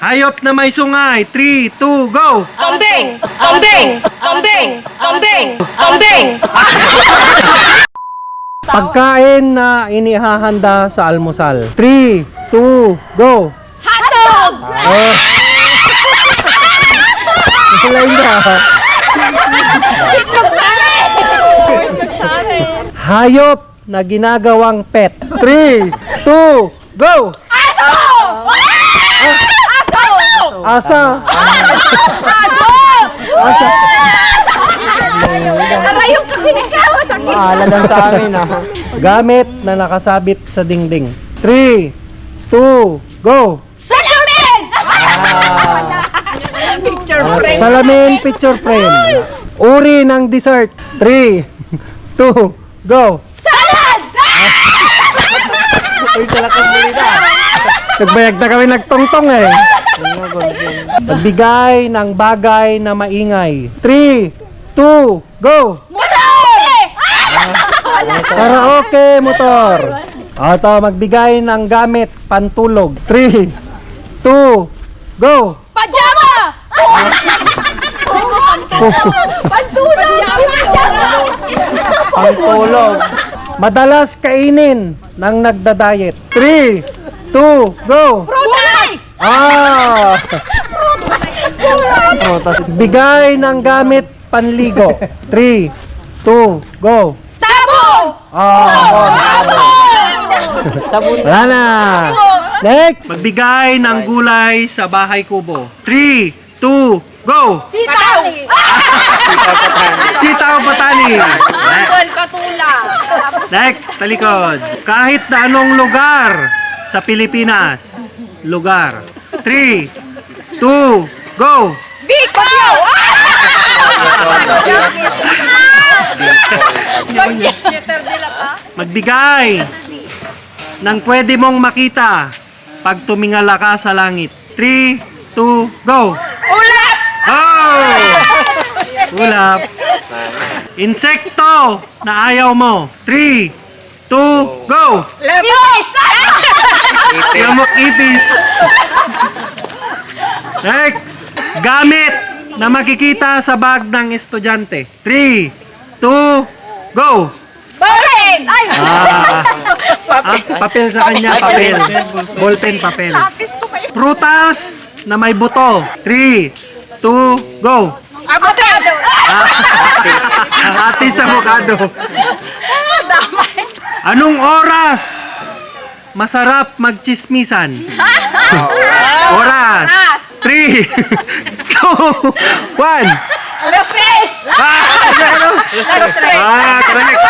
Hayop na may sungay. 3, 2, go! Kambing! Kambing! Kambing! Kambing! Kambing! Pagkain na inihahanda sa almusal. 3, 2, go! Hotdog! Oh. Sila na. Itlog sari! Hayop na ginagawang pet. 3, 2, go! Aso! Aso! Asa. Aso! Asa. Aray yung kakingkaw! Sakit! Aalalan sa amin Gamit na nakasabit sa dingding. 3, 2, go! Salamin! Picture frame! Salamin picture frame. Uri ng dessert. 3, 2, go! Salad! Ay, salakang mulita. Nagbayag na kami nagtongtong Pagbigay ng bagay na maingay. 3, 2, go! Motor! Karaoke motor. Ito, magbigay ng gamit pantulog. 3, 2, go! Pajama! Pantulog! Pantulog. Madalas kainin ng nagda-diet. 3, 2, go! Prutas! Bigay ng gamit panligo. 3, 2, go! Sabo! Wala na. Next. Magbigay ng gulay sa bahay kubo. 3, 2, go! Sitaw! Sitaw patani. Ason, patula! Next, talikod. Kahit na anong lugar sa Pilipinas. Lugar. 3, 2, go! Bicol! Magbigay ng pwede mong makita pag tumingala ka sa langit. 3, 2, go! Ulap! Oh! Ulap. Insekto na ayaw mo. 3, 2, go! Ipis! Lamok ipis. Next. Gamit na makikita sa bag ng estudyante. 3, 2, go! Ballpen! Ay! Papel sa kanya, papel. Ballpen, papel. Prutas na may buto. 3, 2, go! Avocado! Atis avocado. Anong oras masarap magchismisan? Oras. 3, 2, 1. Alas 3! Alas 3! Correct.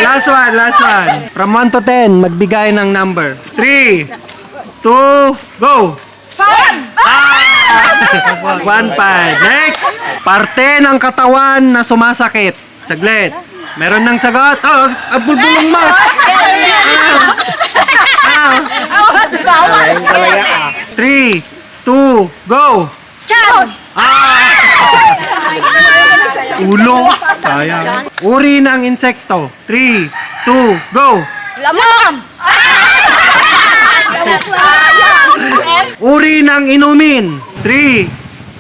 Last one. From 1 to 10, magbigay ng number. 3, 2, go! 1! 1, 5. Next! Parte ng katawan na sumasakit. Saglit. Meron ng sagot. Oh, bulbulong mo. 3, 2, go! Chow! Ulo. Sayang. Uri ng insekto. 3, 2, go! Lamam! Uri ng inumin. 3,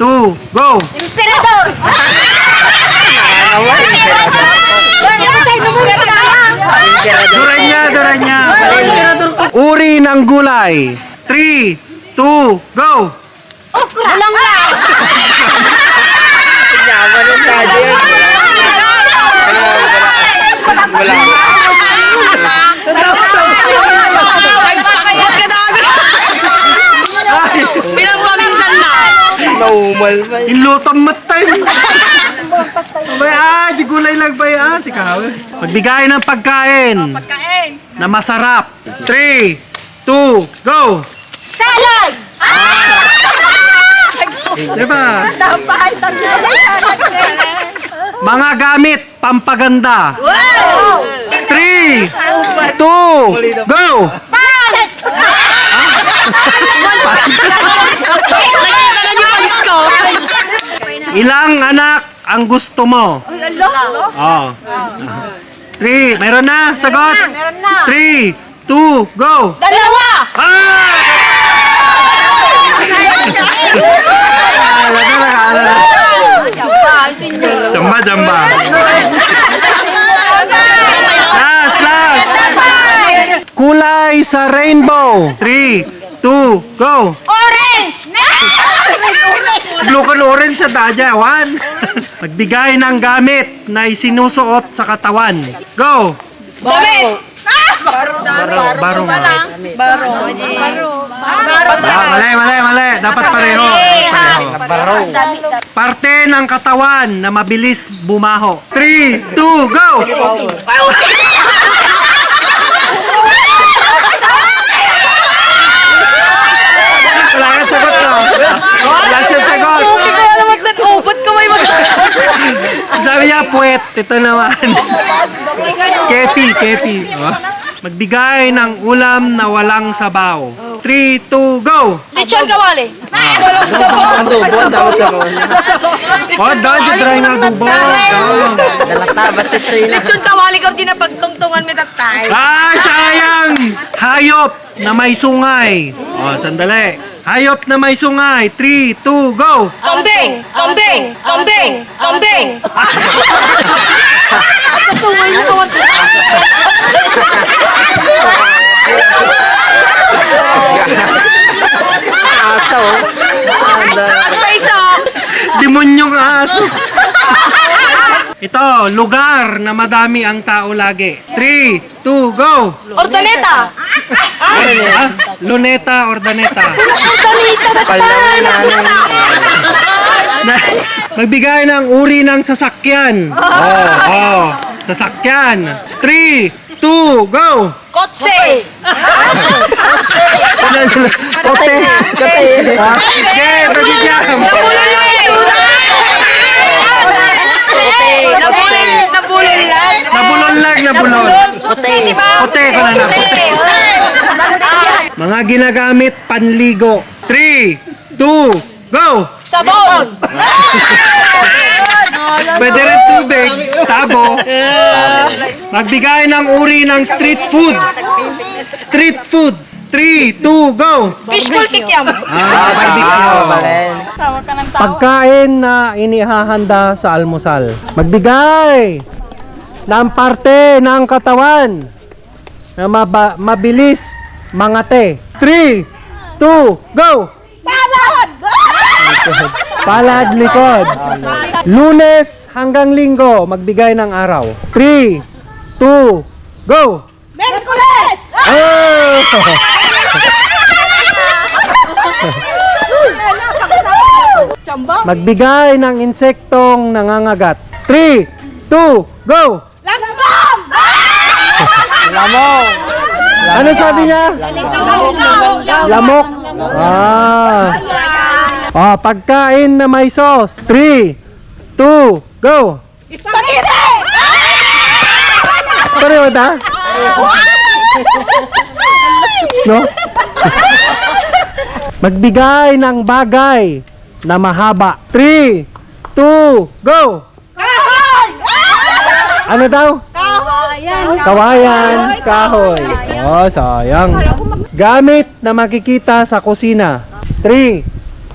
2, go! Emperador! Duranya. Uri ng gulay. 3, 2, go! Okra! Walang lang! Pinagpaminsan na! Naumal pa. Inlutang matay. Di gulay lang ba si Kawe? Magbigay ng pagkain Pagkain! na masarap. 3, 2, go! Salad! Diba? Dapat! Mga gamit pampaganda. 3, 2, go! Ilang anak ang gusto mo? Oh. 3, meron na? Sagot? Meron na. 3, 2, go! Dalawa! Ah! Jamba, jamba. Last. Kulay sa rainbow. 3, 2, go! Orange! Blue ka orange sa dadya. 1. Magbigay ng gamit na isinusuot sa katawan. Go! Damit! Baro nga. Baro. Mali. Dapat pareho. Parte ng katawan na mabilis bumaho. 3, 2, go! Wala kang sagot no? Wala siyang sagot. Sabi niya, puwet. Ito naman. Kepi. Oh. Magbigay ng ulam na walang sabaw. 3, 2, go! Lechon kawali! Ang dubo, ang dapat sa mga. Oh, dodge, try nga dubo. Oh. Dalata, basit sa ina. Lechon kawali ko din na pagtungtungan may tatay. Ay, sayang! Hayop na may sungay. Oh, sandali. Hayop na may sungay. 3, 2, go! Kambing! Aso. At may isa! Demonyong aso. Ito, lugar na madami ang tao lagi. 3, 2, go! Ordaneta! Ah, Luneta, Ordaneta. Palang nanay. Next, magbigay ng uri ng sasakyan. Oh, sasakyan. 3, 2, go! Kotse! Kote. Okay, pagigyan. Nabulol lang eh! Nabulol lang! Nabulol. Kotse, di ba? Kote ko na na. Mga ginagamit panligo. 3, 2, go! Sabon! Pwede rin tubig, tabo. Magbigay ng uri ng street food. Street food. 3, 2, go! Fishbowl kikiam! Balen. Pagkain na inihahanda sa almusal. Magbigay ng parte ng katawan na mabilis mangate. 3, 2, go! Palad! Palad likod. Lunes hanggang Linggo, magbigay ng araw. 3, 2, go! Merkules! Oh! Magbigay ng insektong nangangagat. 3, 2, go! Langgam! Lamong. Ano sabi niya? Lamok. Oh, pagkain na may sauce. 3, 2, go! Spaghetti! Pareho na? No? Magbigay ng bagay na mahaba. 3, 2, go! Kahoy! Ano daw? Kawayan, kahoy. Oh, sayang. Gamit na makikita sa kusina. 3,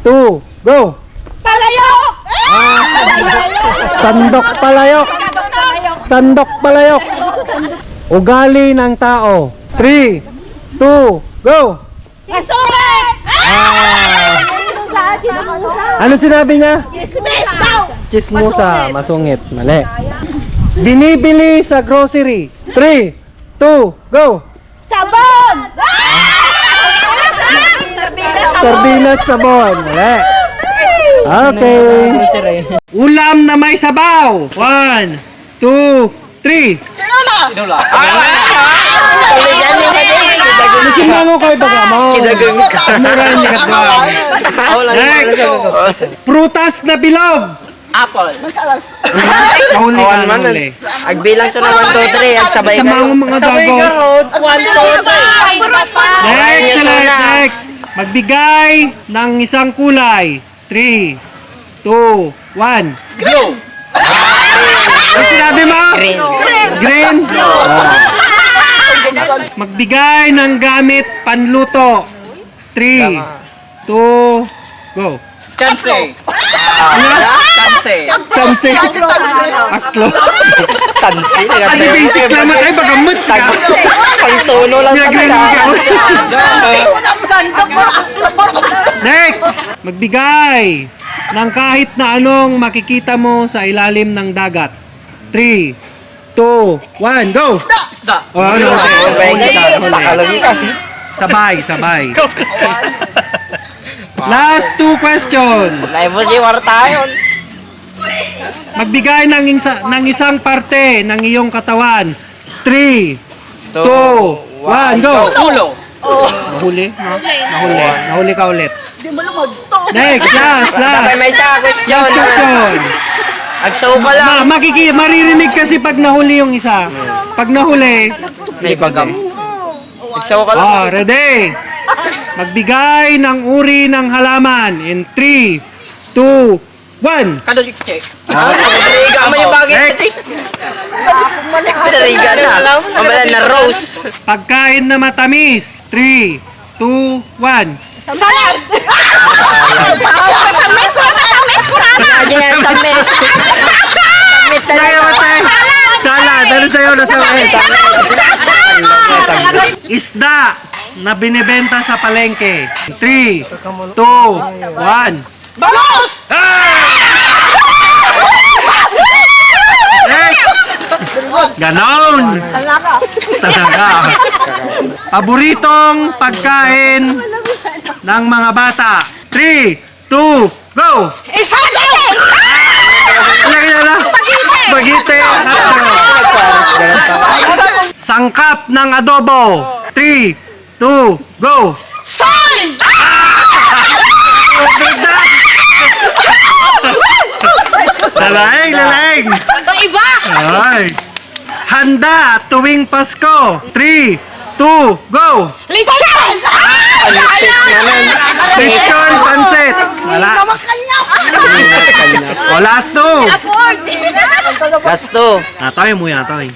2, go! Palayok! Sandok palayok. Sandok palayok. Ugali ng tao. 3, 2, go! Masungit! Ano sinabi niya? Dismiss daw! Chismosa, masungit. Mali. Binibili sa grocery. 3, 2, go! Sabon! Sardinas sabon. Mali. Okay. Ulam na may sabaw. 1, 2, 3. Musim mo kayo baga mo. Kidagang ka. Mura niya katwa. Next. Prutas na bilog. Apple. Mahuli ka, Awan man. mahuli. Agbilang sa na 1, 2, 3. Agsabay Sa ka. mga dagos. 1, 2, 3! Next, select, next. Magbigay ng isang kulay. 3, 2, 1. Blue. Ano sinabi mo? Green. Green? Magbigay ng gamit panluto. 3, 2, go. Chance. Chance. Chance. Aklo. Chance. Ano basic naman ay bagamot ka. Pangtono lang Ginagawa talaga. ka. Next! Magbigay ng kahit na anong makikita mo sa ilalim ng dagat. 3, 2, 1, go! Isda. Oh, ano? Sakalagi ka. Sabay. Last 2 questions. Naibusiwar tayo. Magbigay ng isang parte ng iyong katawan. 3, 2, 1, go! Ulo. Nahuli? No? Nahuli ka ulit. Next, last. Sabay may isa question. Last question. Agsaw pa lang. Maririnig kasi pag nahuli yung isa. Pag nahuli, May bagam. Agsaw ka lang. oh, ready? Magbigay ng uri ng halaman in 3, 2, 1. Kadalikche. Pinariga mo yung bagay Next. patis. Pinariga na. Mamala na rose. Pagkain na matamis. 3, 2, 1. Salad! Pasamit ko na! Lagi nga sa met. Met talaga. Salad. Ano sa'yo? Isda na binibenta sa palengke. 3, 2, 1. Bangus! Next! Ganon! Talaga. Paboritong pagkain ng mga bata. 3, 2, go! Isado! Lagyan na. Spaghetti. Sangkap ng adobo. 3, 2, go! Soy! Lalaing! Ito iba! Ay! Handa tuwing Pasko. 3, 2, go! Lechon! Station Pansit. Wala. O, last 2. Gasto. Natoy mo yatoy.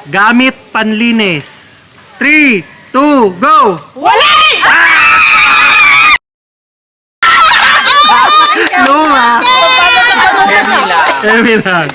Gamit panlinis. 3, 2, go! Walay! Luma! Emilang.